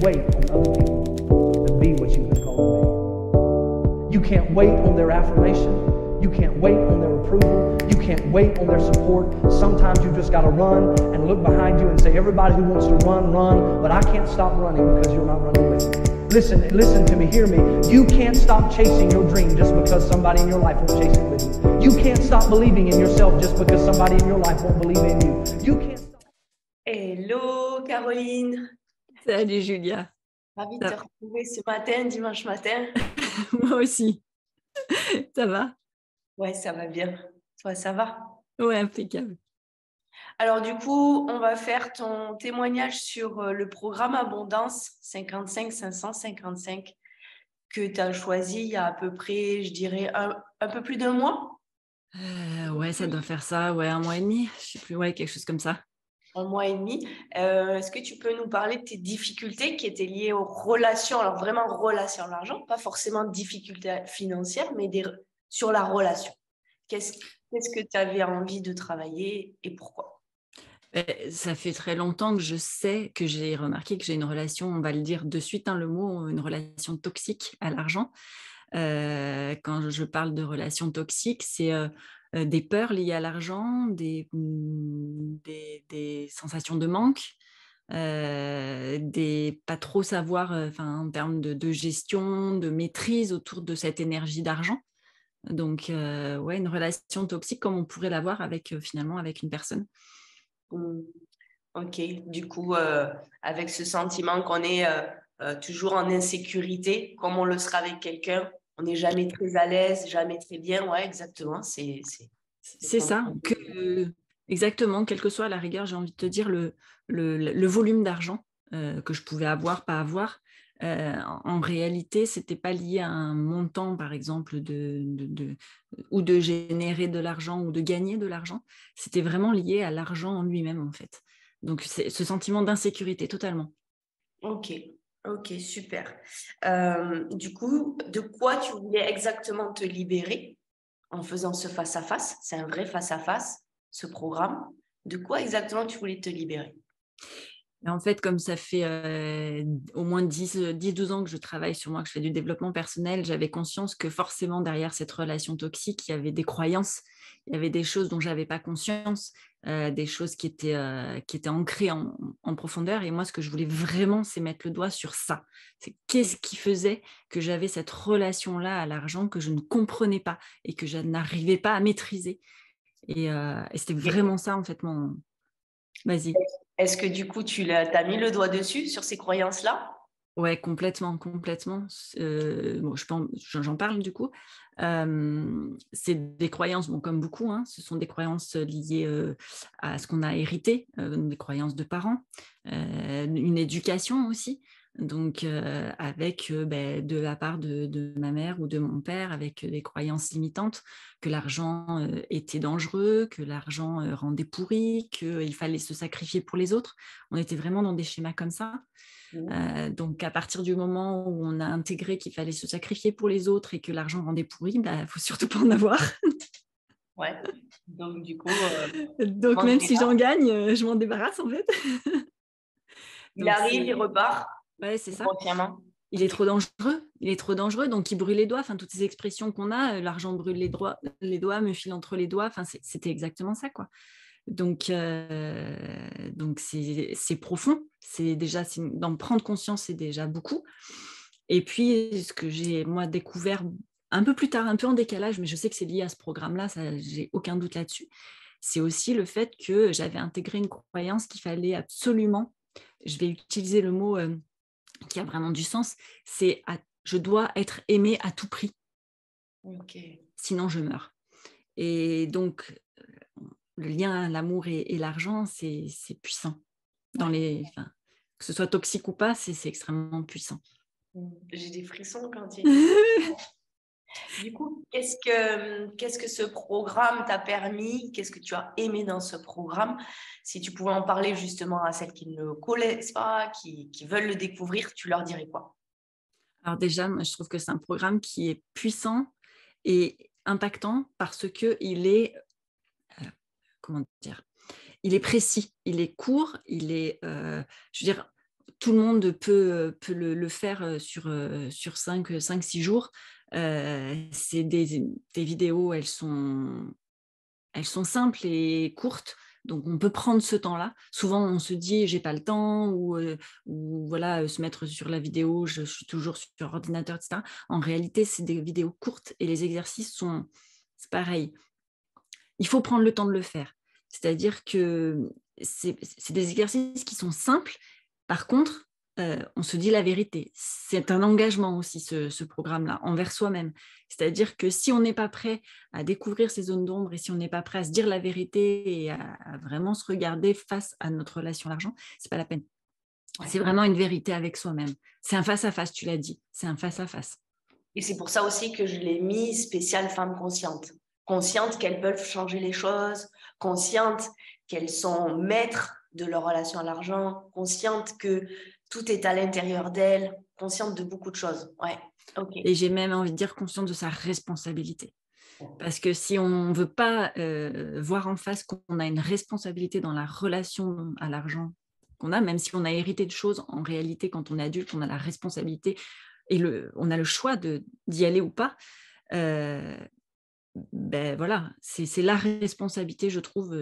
wait on other people to be what you've been called to be. You can't wait on their affirmation. You can't wait on their approval. You can't wait on their support. Sometimes you just got to run and look behind you and say, everybody who wants to run, run, but I can't stop running because you're not running with me. Listen to me, hear me. You can't stop chasing your dream just because somebody in your life won't chase it with you. You can't stop believing in yourself just because somebody in your life won't believe in you. You can't stop. Hello Caroline. Salut Julia. Ravie de te retrouver ce matin, dimanche matin. Moi aussi. Ça va? Ouais, ça va bien. Toi, ça va? Ouais, impeccable. Alors du coup, on va faire ton témoignage sur le programme Abondance 55-555 que tu as choisi il y a à peu près, je dirais, un peu plus d'un mois. Ouais, ça doit faire ça, ouais, 1 mois et demi, je sais plus, ouais, quelque chose comme ça. 1 mois et demi. Est-ce que tu peux nous parler de tes difficultés qui étaient liées aux relations, alors vraiment relations à l'argent, pas forcément difficultés financières, mais sur la relation. Qu'est-ce que tu avais envie de travailler et pourquoi? Ça fait très longtemps que je sais, que j'ai remarqué que j'ai une relation, on va le dire de suite, le mot, une relation toxique à l'argent. Quand je parle de relation toxique, c'est des peurs liées à l'argent, des sensations de manque, pas trop savoir en termes de gestion, de maîtrise autour de cette énergie d'argent. Donc, ouais, une relation toxique comme on pourrait l'avoir finalement avec une personne. Ok, du coup, avec ce sentiment qu'on est toujours en insécurité, comme on le sera avec quelqu'un, on n'est jamais très à l'aise, jamais très bien. Ouais, exactement. C'est ça. Exactement, quel que soit à la rigueur, j'ai envie de te dire, le volume d'argent que je pouvais avoir, pas avoir. En réalité, ce n'était pas lié à un montant, par exemple, ou de générer de l'argent ou de gagner de l'argent. C'était vraiment lié à l'argent en lui-même, en fait. Donc, c'est ce sentiment d'insécurité, totalement. Ok, super. Du coup, de quoi tu voulais exactement te libérer en faisant ce face-à-face? C'est un vrai face-à-face, ce programme. De quoi exactement tu voulais te libérer? En fait, comme ça fait au moins 10-12 ans que je travaille sur moi, que je fais du développement personnel, j'avais conscience que forcément, derrière cette relation toxique, il y avait des croyances, il y avait des choses dont je n'avais pas conscience, des choses qui étaient ancrées en profondeur. Et moi, ce que je voulais vraiment, c'est mettre le doigt sur ça. C'est qu'est-ce qui faisait que j'avais cette relation-là à l'argent que je ne comprenais pas et que je n'arrivais pas à maîtriser. Et c'était vraiment ça, en fait, mon... Vas-y. Est-ce que du coup, tu as mis le doigt dessus sur ces croyances-là? Ouais, complètement. Bon, j'en parle du coup. C'est des croyances, bon, comme beaucoup, ce sont des croyances liées à ce qu'on a hérité, des croyances de parents, une éducation aussi. Donc, avec de la part de ma mère ou de mon père, avec des croyances limitantes, que l'argent était dangereux, que l'argent rendait pourri, qu'il fallait se sacrifier pour les autres. On était vraiment dans des schémas comme ça. Donc, à partir du moment où on a intégré qu'il fallait se sacrifier pour les autres et que l'argent rendait pourri, il ne faut surtout pas en avoir. Ouais, donc du coup... donc, même si j'en gagne, je m'en débarrasse en fait. Il arrive, il repart. Ouais, c'est ça. Consciemment. Il est trop dangereux, donc il brûle les doigts. Toutes ces expressions qu'on a, l'argent brûle les doigts, me file entre les doigts. C'était exactement ça, quoi. Donc c'est profond. D'en prendre conscience, c'est déjà beaucoup. Et puis, ce que j'ai, moi, découvert un peu plus tard, un peu en décalage, mais je sais que c'est lié à ce programme-là, j'ai aucun doute là-dessus, c'est aussi le fait que j'avais intégré une croyance qu'il fallait absolument, je vais utiliser le mot qui a vraiment du sens, je dois être aimée à tout prix. Okay. Sinon, je meurs. Et donc, le lien, l'amour et l'argent, c'est puissant. Que ce soit toxique ou pas, c'est extrêmement puissant. J'ai des frissons quand tu dis. Du coup, qu'est-ce que ce programme t'a permis? Qu'est-ce que tu as aimé dans ce programme? Si tu pouvais en parler justement à celles qui ne le connaissent pas, qui veulent le découvrir, tu leur dirais quoi? Alors déjà, moi, je trouve que c'est un programme qui est puissant et impactant parce qu'il est, comment dire, il est précis, il est court, je veux dire, tout le monde peut le faire sur 5-6 jours. C'est des vidéos, elles sont simples et courtes. Donc, on peut prendre ce temps-là. Souvent, on se dit, j'ai pas le temps, ou voilà, se mettre sur la vidéo, je suis toujours sur ordinateur, etc. En réalité, c'est des vidéos courtes et les exercices c'est pareil. Il faut prendre le temps de le faire. C'est-à-dire que c'est des exercices qui sont simples. Par contre, on se dit la vérité. C'est un engagement aussi, ce programme-là, envers soi-même. C'est-à-dire que si on n'est pas prêt à découvrir ces zones d'ombre et si on n'est pas prêt à se dire la vérité et à vraiment se regarder face à notre relation à l'argent, c'est pas la peine. Ouais. C'est vraiment une vérité avec soi-même. C'est un face-à-face, tu l'as dit. C'est un face-à-face. Et c'est pour ça aussi que je l'ai mis spécial femmes conscientes. Conscientes qu'elles peuvent changer les choses, conscientes qu'elles sont maîtres de leur relation à l'argent, conscientes que tout est à l'intérieur d'elles, conscientes de beaucoup de choses. Ouais. Okay. Et j'ai même envie de dire consciente de sa responsabilité. Parce que si on ne veut pas voir en face qu'on a une responsabilité dans la relation à l'argent qu'on a, même si on a hérité de choses, en réalité, quand on est adulte, on a la responsabilité et on a le choix d'y aller ou pas. Ben voilà, c'est la responsabilité, je trouve,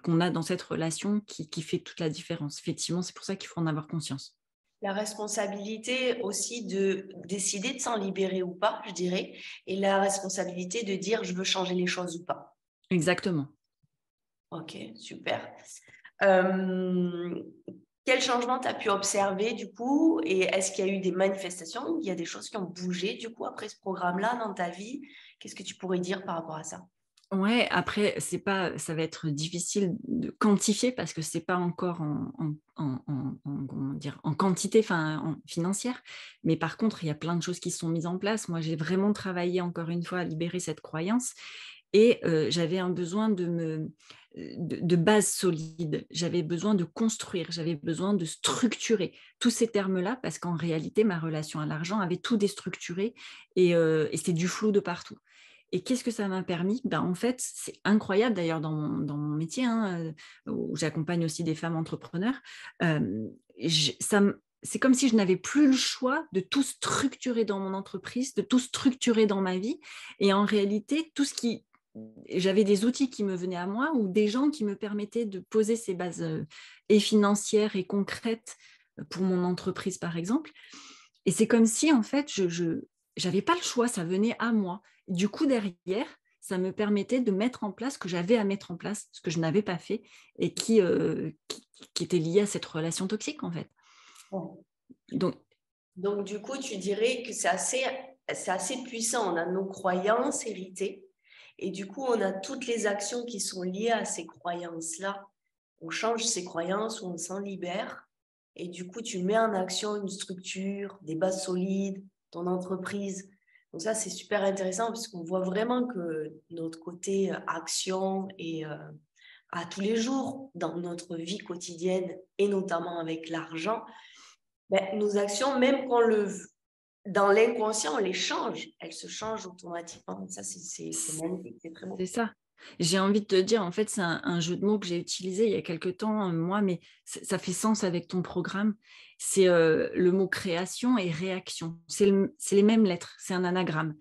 qu'on a dans cette relation qui fait toute la différence. Effectivement, c'est pour ça qu'il faut en avoir conscience. La responsabilité aussi de décider de s'en libérer ou pas, je dirais, et la responsabilité de dire je veux changer les choses ou pas. Exactement. Ok, super. Quel changement tu as pu observer du coup, et est-ce qu'il y a eu des manifestations, il y a des choses qui ont bougé du coup après ce programme-là dans ta vie? Qu'est-ce que tu pourrais dire par rapport à ça? Ouais, après, ça va être difficile de quantifier parce que c'est pas encore comment dire, en quantité financière. Mais par contre, il y a plein de choses qui sont mises en place. Moi, j'ai vraiment travaillé encore une fois à libérer cette croyance et j'avais un besoin de base solide. J'avais besoin de construire, j'avais besoin de structurer tous ces termes-là parce qu'en réalité, ma relation à l'argent avait tout déstructuré et c'était du flou de partout. Et qu'est-ce que ça m'a permis? En fait, c'est incroyable d'ailleurs dans mon métier, où j'accompagne aussi des femmes entrepreneurs. C'est comme si je n'avais plus le choix de tout structurer dans mon entreprise, de tout structurer dans ma vie. Et en réalité, j'avais des outils qui me venaient à moi ou des gens qui me permettaient de poser ces bases et financières et concrètes pour mon entreprise, par exemple. Et c'est comme si, en fait, je n'avais pas le choix, ça venait à moi. Du coup, derrière, ça me permettait de mettre en place ce que j'avais à mettre en place, ce que je n'avais pas fait et qui était lié à cette relation toxique, en fait. Donc, du coup, tu dirais que c'est assez puissant. On a nos croyances héritées et du coup, on a toutes les actions qui sont liées à ces croyances-là. On change ces croyances, on s'en libère et du coup, tu mets en action une structure, des bases solides, ton entreprise. Donc ça, c'est super intéressant parce qu'on voit vraiment que notre côté action et à tous les jours dans notre vie quotidienne et notamment avec l'argent, nos actions, même dans l'inconscient, on les change. Elles se changent automatiquement. Ça, c'est magnifique, c'est très beau. C'est ça. J'ai envie de te dire, en fait, c'est un jeu de mots que j'ai utilisé il y a quelques temps, moi, mais ça fait sens avec ton programme. C'est le mot création et réaction. C'est les mêmes lettres, c'est un anagramme.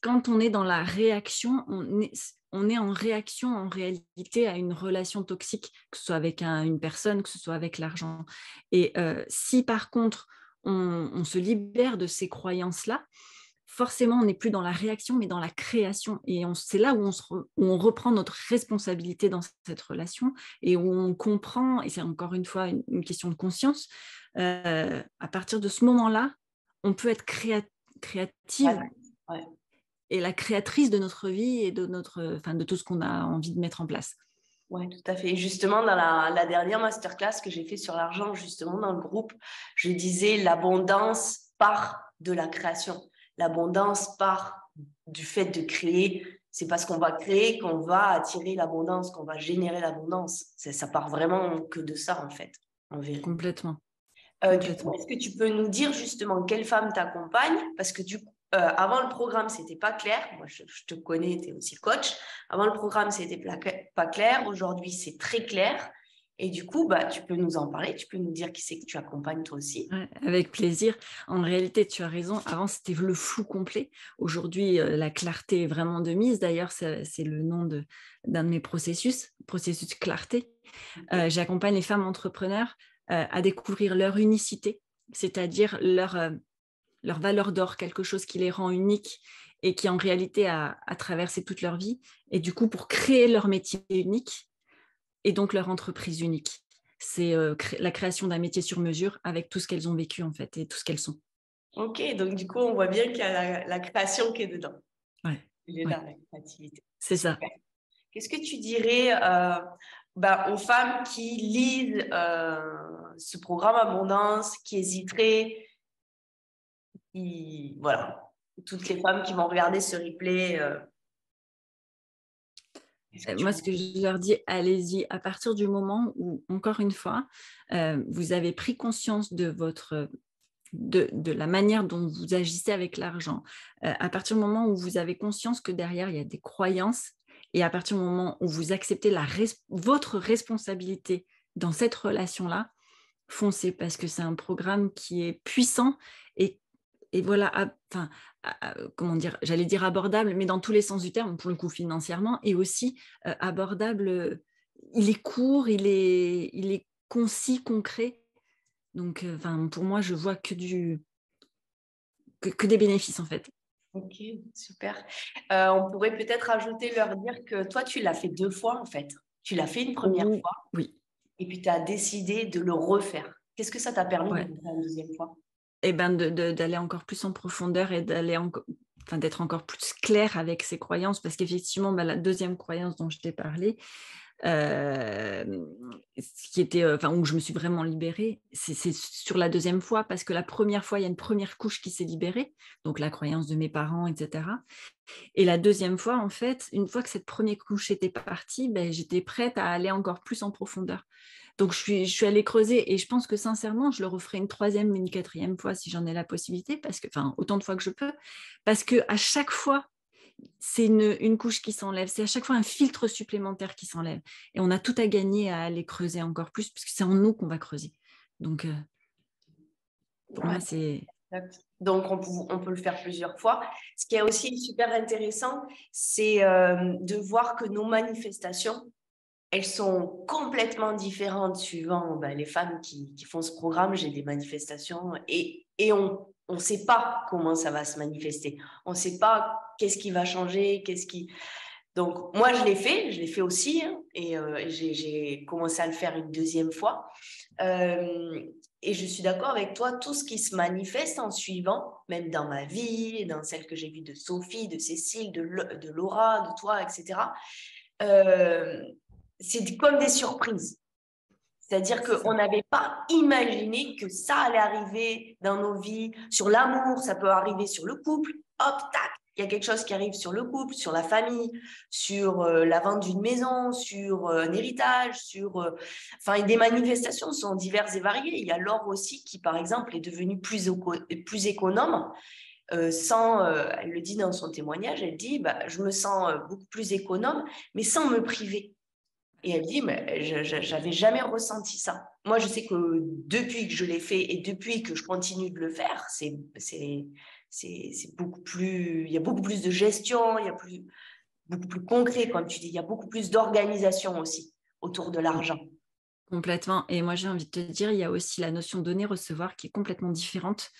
Quand on est dans la réaction, on est en réaction en réalité à une relation toxique, que ce soit avec une personne, que ce soit avec l'argent. Et si par contre, on se libère de ces croyances-là, forcément, on n'est plus dans la réaction, mais dans la création. Et c'est là où on reprend notre responsabilité dans cette relation et où on comprend, et c'est encore une fois une question de conscience, à partir de ce moment-là, on peut être créative et la créatrice de notre vie et de tout ce qu'on a envie de mettre en place. Oui, tout à fait. Et justement, dans la dernière masterclass que j'ai fait sur l'argent, justement, dans le groupe, je disais l'abondance part de la création. L'abondance part du fait de créer. C'est parce qu'on va créer qu'on va attirer l'abondance, qu'on va générer l'abondance. Ça part vraiment que de ça, en fait, en vérité. Complètement. Du coup, est-ce que tu peux nous dire justement quelle femme t'accompagne? Parce que du coup, avant le programme, c'était pas clair. Moi, je te connais, tu es aussi coach. Avant le programme, c'était pas clair. Aujourd'hui, c'est très clair. Et du coup, tu peux nous en parler, tu peux nous dire qui c'est que tu accompagnes toi aussi. Ouais, avec plaisir. En réalité, tu as raison. Avant, c'était le flou complet. Aujourd'hui, la clarté est vraiment de mise. D'ailleurs, c'est le nom d'un de mes processus clarté. J'accompagne les femmes entrepreneurs à découvrir leur unicité, c'est-à-dire leur valeur d'or, quelque chose qui les rend uniques et qui en réalité a traversé toute leur vie. Et du coup, pour créer leur métier unique et donc leur entreprise unique. C'est la création d'un métier sur mesure avec tout ce qu'elles ont vécu en fait et tout ce qu'elles sont. Ok, donc du coup, on voit bien qu'il y a la création qui est dedans. Ouais. Il est là, la créativité. C'est Super. ça. Qu'est-ce que tu dirais aux femmes qui lisent ce programme Abondance, qui hésiteraient, voilà, toutes les femmes qui vont regarder ce replay Moi, ce que je leur dis, allez-y, à partir du moment où, encore une fois, vous avez pris conscience de la manière dont vous agissez avec l'argent, à partir du moment où vous avez conscience que derrière, il y a des croyances, et à partir du moment où vous acceptez votre responsabilité dans cette relation-là, foncez, parce que c'est un programme qui est puissant et voilà, comment dire, j'allais dire abordable, mais dans tous les sens du terme, pour le coup financièrement, et aussi abordable, il est court, il est concis, concret. Donc, pour moi, je vois que des bénéfices, en fait. Ok, super. On pourrait peut-être ajouter, leur dire que toi, tu l'as fait 2 fois, en fait. Tu l'as fait une première fois, Oui. et puis tu as décidé de le refaire. Qu'est-ce que ça t'a permis de Ouais. le faire une deuxième fois? Et d'aller encore plus en profondeur et d'être encore plus clair avec ses croyances, parce qu'effectivement, la deuxième croyance dont je t'ai parlé, qui était, où je me suis vraiment libérée, c'est sur la deuxième fois, parce que la première fois, il y a une première couche qui s'est libérée, donc la croyance de mes parents, etc. Et la deuxième fois, en fait, une fois que cette première couche était partie, j'étais prête à aller encore plus en profondeur. Donc, je suis allée creuser et je pense que sincèrement, je le referai une troisième, une quatrième fois si j'en ai la possibilité, autant de fois que je peux, parce qu'à chaque fois, c'est une couche qui s'enlève, c'est à chaque fois un filtre supplémentaire qui s'enlève. Et on a tout à gagner à aller creuser encore plus, puisque c'est en nous qu'on va creuser. Donc, pour moi, c'est... Donc, on peut le faire plusieurs fois. Ce qui est aussi super intéressant, c'est de voir que nos manifestations, elles sont complètement différentes suivant les femmes qui font ce programme. J'ai des manifestations et on ne sait pas comment ça va se manifester. On ne sait pas qu'est-ce qui va changer, Donc, moi, je l'ai fait aussi, hein, et j'ai commencé à le faire une deuxième fois. Et je suis d'accord avec toi, tout ce qui se manifeste en suivant, même dans ma vie, dans celle que j'ai vue de Sophie, de Cécile, de Laura, de toi, etc., c'est comme des surprises. C'est-à-dire qu'on n'avait pas imaginé que ça allait arriver dans nos vies. Sur l'amour, ça peut arriver sur le couple. Hop, tac, il y a quelque chose qui arrive sur le couple, sur la famille, sur la vente d'une maison, sur un héritage, des manifestations sont diverses et variées. Il y a Laure aussi qui, par exemple, est devenue plus économe. Elle le dit dans son témoignage, elle dit je me sens beaucoup plus économe, mais sans me priver. Et elle dit, mais j'avais jamais ressenti ça. Moi, je sais que depuis que je l'ai fait et depuis que je continue de le faire, c'est beaucoup plus, il y a beaucoup plus de gestion, il y a beaucoup plus concret, comme tu dis, il y a beaucoup plus d'organisation aussi autour de l'argent. Complètement. Et moi, j'ai envie de te dire, il y a aussi la notion donner-recevoir qui est complètement différente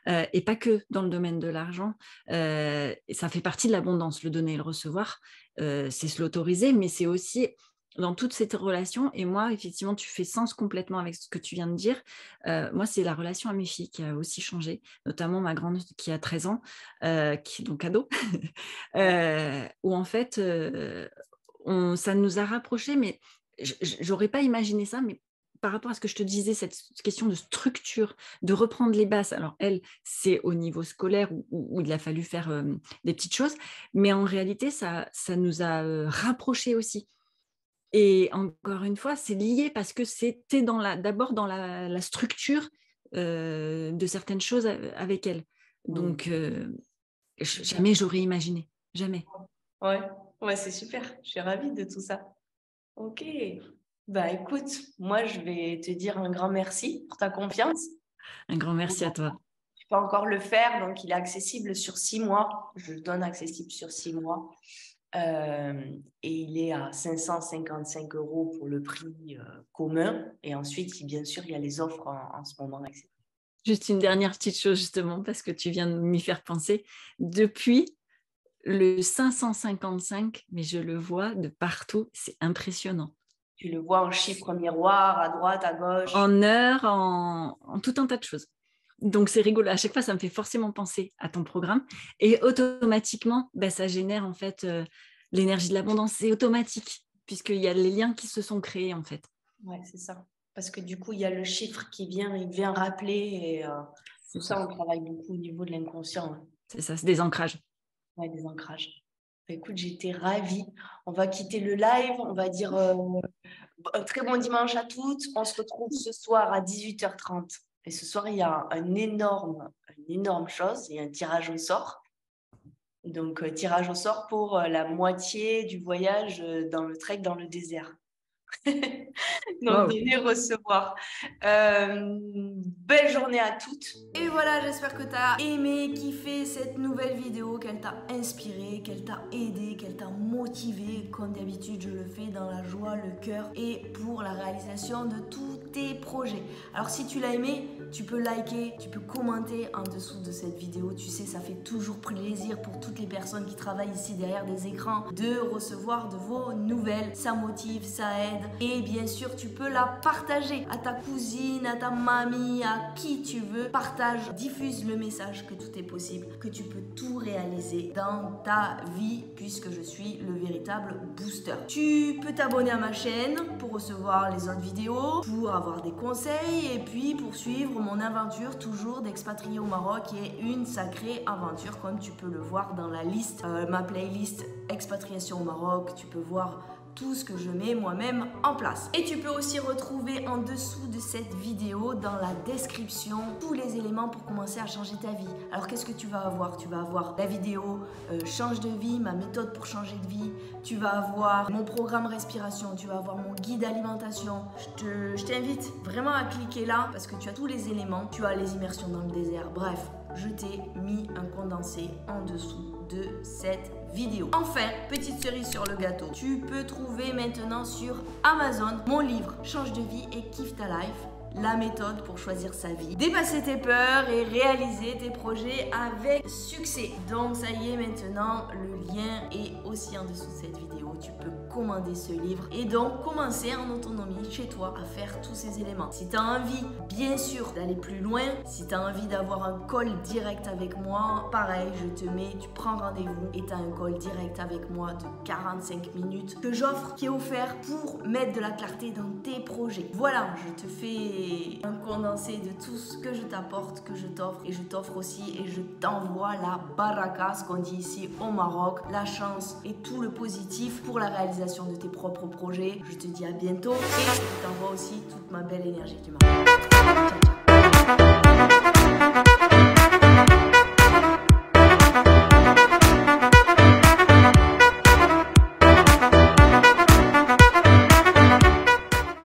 et pas que dans le domaine de l'argent. Ça fait partie de l'abondance, le donner et le recevoir. C'est se l'autoriser, mais c'est aussi dans toute cette relation. Et moi, effectivement, tu fais sens complètement avec ce que tu viens de dire. Moi, c'est la relation à mes filles qui a aussi changé, notamment ma grande qui a 13 ans, qui est donc ado, où en fait, ça nous a rapprochés, mais j'aurais pas imaginé ça, mais par rapport à ce que je te disais, cette question de structure, de reprendre les bases. Alors, elle, c'est au niveau scolaire où il a fallu faire des petites choses, mais en réalité, ça nous a rapprochés aussi. Et encore une fois, c'est lié parce que c'était d'abord dans la structure de certaines choses avec elle. Donc, jamais j'aurais imaginé. Jamais. Ouais, c'est super. Je suis ravie de tout ça. Ok. Bah écoute, moi je vais te dire un grand merci pour ta confiance. Un grand merci à toi. Tu peux encore le faire, donc il est accessible sur 6 mois. Je le donne accessible sur 6 mois. Et il est à 555 € pour le prix commun. Et ensuite, bien sûr, il y a les offres en ce moment, etc. Juste une dernière petite chose, justement, parce que tu viens de m'y faire penser. Depuis le 555, mais je le vois de partout, c'est impressionnant. Tu le vois en chiffres miroirs, à droite, à gauche. En heures, en tout un tas de choses. Donc, c'est rigolo. À chaque fois, ça me fait forcément penser à ton programme. Et automatiquement, ça génère en fait l'énergie de l'abondance. C'est automatique, puisqu'il y a les liens qui se sont créés en fait. Ouais, c'est ça. Parce que du coup, il y a le chiffre il vient rappeler. Et tout ça, on travaille beaucoup au niveau de l'inconscient. Hein. C'est ça, c'est des ancrages. Ouais, des ancrages. Écoute, j'étais ravie. On va quitter le live. On va dire un très bon dimanche à toutes. On se retrouve ce soir à 18h30. Et ce soir, il y a une énorme chose. Il y a un tirage au sort. Donc, tirage au sort pour la moitié du voyage dans le trek dans le désert. Donc, venez recevoir. Belle journée à toutes. Et voilà, j'espère que tu as aimé, kiffé cette nouvelle vidéo, qu'elle t'a inspiré, qu'elle t'a aidé, qu'elle t'a motivé. Comme d'habitude, je le fais dans la joie, le cœur et pour la réalisation de tous tes projets. Alors, si tu l'as aimé, tu peux liker, tu peux commenter en dessous de cette vidéo. Tu sais, ça fait toujours plaisir pour toutes les personnes qui travaillent ici derrière des écrans de recevoir de vos nouvelles. Ça motive, ça aide. Et bien sûr, tu peux la partager à ta cousine, à ta mamie, à qui tu veux. Partage, diffuse le message que tout est possible, que tu peux tout réaliser dans ta vie puisque je suis le véritable booster. Tu peux t'abonner à ma chaîne pour recevoir les autres vidéos, pour avoir des conseils et puis pour suivre mon aventure toujours d'expatrié au Maroc qui est une sacrée aventure comme tu peux le voir dans la liste, ma playlist expatriation au Maroc. Tu peux voir tout ce que je mets moi-même en place. Et tu peux aussi retrouver en dessous de cette vidéo, dans la description, tous les éléments pour commencer à changer ta vie. Alors qu'est-ce que tu vas avoir? Tu vas avoir la vidéo change de vie, ma méthode pour changer de vie. Tu vas avoir mon programme respiration, tu vas avoir mon guide alimentation. Je t'invite vraiment à cliquer là parce que tu as tous les éléments. Tu as les immersions dans le désert. Bref, je t'ai mis un condensé en dessous de cette vidéo. Enfin, petite cerise sur le gâteau, tu peux trouver maintenant sur Amazon mon livre Change de vie et kiffe ta life, la méthode pour choisir sa vie, dépasser tes peurs et réaliser tes projets avec succès. Donc ça y est, maintenant le lien est aussi en dessous de cette vidéo. Tu peux commander ce livre et donc commencer en autonomie chez toi à faire tous ces éléments. Si tu as envie, bien sûr, d'aller plus loin, si tu as envie d'avoir un call direct avec moi, pareil, tu prends rendez-vous et tu as un call direct avec moi de 45 minutes que j'offre, qui est offert pour mettre de la clarté dans tes projets. Voilà, je te fais un condensé de tout ce que je t'apporte, que je t'offre, et je t'offre aussi et je t'envoie la baraka, ce qu'on dit ici au Maroc, la chance et tout le positif pour la réalisation de tes propres projets. Je te dis à bientôt et je t'envoie aussi toute ma belle énergie du Maroc. Ciao, ciao.